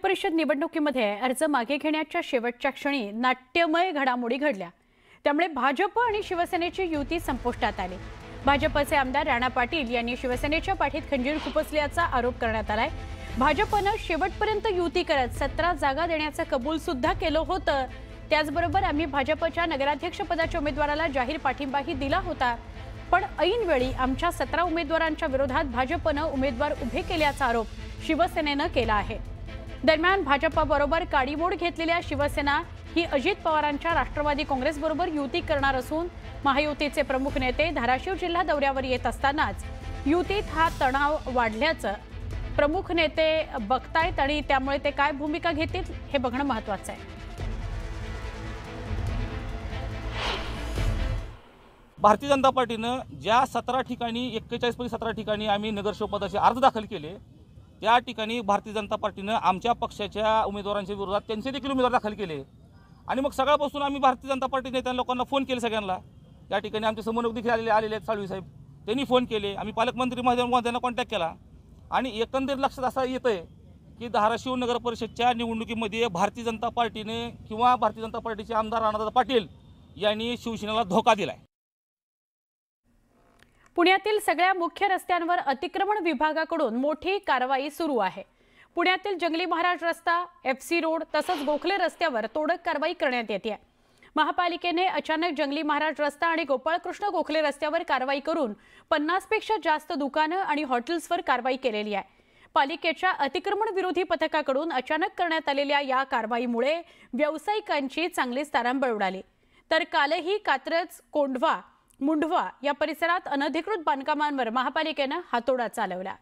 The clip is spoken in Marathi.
परिषद निवडणुकीमध्ये अर्ज मागे घेण्याच्या शेवटच्या क्षणी नाट्यमय घडामोडी घडल्या। त्यामुळे भाजप आणि शिवसेनेची युती संपुष्टात आली। भाजपचे आमदार राणा पाटील यांनी शिवसेनेच्या पाठीत खंजीर खुपसल्याचा आरोप करण्यात आलाय। भाजपने शेवटपर्यंत युती करत 17 जागा देण्याचं कबूल सुद्धा केलं होतं। त्याचबरोबर आम्ही भाजपच्या नगराध्यक्ष पदाच्या उमेदवाराला जाहीर पाठिंबाही दिला होता, पण ऐनवेळी आमच्या 17 उमेदवारांच्या विरोधात भाजपने उमेदवार उभे केल्याचा आरोप शिवसेनेने केला आहे। दरम्यान भाजपबरोबर काडीमोड घेतलेल्या शिवसेना ही अजित पवारांच्या राष्ट्रवादी काँग्रेसबरोबर युती करणार असून महायुतीचे प्रमुख नेते धाराशिव जिल्हा दौऱ्यावर येत असतानाच युतीत हा तणाव वाढल्याचं प्रमुख नेते बघतायत आणि त्यामुळे ते काय भूमिका घेतील हे बघणं महत्त्वाचं आहे। भारतीय जनता पार्टीनं ज्या 17 ठिकाणी 41 पैकी 17 ठिकाणी आम्ही नगरसेवक पदाचे अर्ज दाखल केले, त्या ठिकाणी भारतीय जनता पार्टीनं आमच्या पक्षाच्या उमेदवारांच्या विरोधात त्यांचे देखील उमेदवार दाखल केले। आणि मग सकाळपासून आम्ही भारतीय जनता पार्टी नेत्या लोकांना फोन केले, सगळ्यांना त्या ठिकाणी आमचे समन्वयक देखील आलेले आहेत साळवी साहेब, त्यांनी फोन केले, आम्ही पालकमंत्री महोदयांना कॉन्टॅक्ट केला आणि एकंदरीत लक्षात असं येतंय की धाराशिव नगर परिषदच्या निवडणुकीमध्ये भारतीय जनता पार्टीने किंवा भारतीय जनता पार्टीचे आमदार राणादादा पाटील यांनी शिवसेनेला धोका दिलाय। पुण्यातील सगळ्या मुख्य रस्त्यांवर अतिक्रमण विभागाकडून मोठी कारवाई सुरू आहे। पुण्यातील जंगली महाराज रस्ता, FC रोड तसंच गोखले रस्त्यावर तोडक कारवाई करण्यात येते। महापालिकेने अचानक जंगली महाराज रस्ता आणि गोपाळकृष्ण गोखले रस्त्यावर कारवाई करून 50 पेक्षा जास्त दुकानं आणि हॉटेल्सवर कारवाई केलेली आहे। पालिकेच्या अतिक्रमण विरोधी पथकाकडून अचानक करण्यात आलेल्या या कारवाईमुळे व्यावसायिकांची चांगलीच तारांबळ उडाली। तर कालही कात्रज, कोंढवा, मुंढवा या परिसरात अनधिकृत बांधकामांवर महापालिकेने हातोडा चालवला।